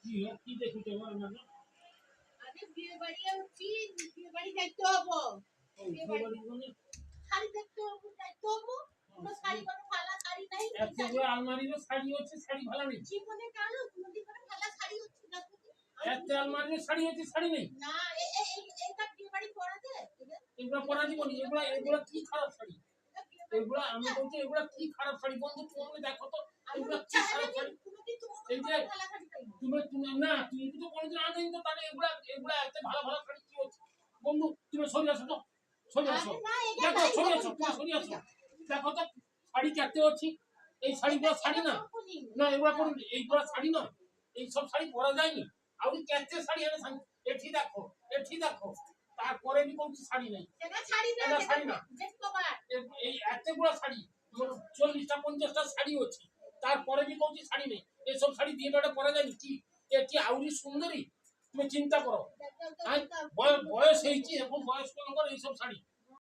কি দেখুছ মানে আরে বিয়ে বাড়ি আছি, বিয়ে বাড়ি যাইতে হবো। বিয়ে বাড়ি মানে শাড়ি দেখতে হবো, যাইতে হবো। কোনো শাড়ি কোনো ভালো শাড়ি নাই। এতগুলো আলমারিতে শাড়ি হচ্ছে, শাড়ি ভালো নেই। জীবনে জানো কোনদিন কোনো ভালো শাড়ি হচ্ছে না। এত আলমারিতে শাড়ি হচ্ছে, শাড়ি নেই। না এইটা বিয়ে বাড়ি পরা যায়। এগুলো পরা জীবনী, এগুলো কি খারাপ শাড়ি? এগুলো আমি বলছি এগুলো কি খারাপ শাড়ি? বন্ধু তুমি দেখো তো এগুলো কি খারাপ শাড়ি। এই যে তুমি না তুমি তো কোনোদিন আনেনি তো, তাহলে এগুলো এত ভালো ভালো শাড়ি কি হচ্ছে? বন্ধু তুমি সরে আসো তো, সরে আসো। দেখো সরে আসো, তুমি সরে আসো। দেখো তো শাড়ি কাটতে হচ্ছি, এই শাড়িগুলো শাড়ি না। না এগুলো কোনো এইগুলো শাড়ি না, এই সব শাড়ি পরা যায়নি। আমি ক্যাচে শাড়ি এনে এটি দেখো, এটি দেখো, তারপরে আমি বলছি শাড়ি নেই। এটা শাড়ি না, এই এতগুলো শাড়ি 40টা 50টা শাড়ি হচ্ছে, তারপরে আমি বলছি শাড়ি নেই। এসব শাড়ি দিয়ে বেটা পরা যায়নি। কি এটি আউরি সুন্দরী? তুমি চিন্তা করো, বয়স হয়েছি এখন, বয়স্ক লোকের এইসব শাড়ি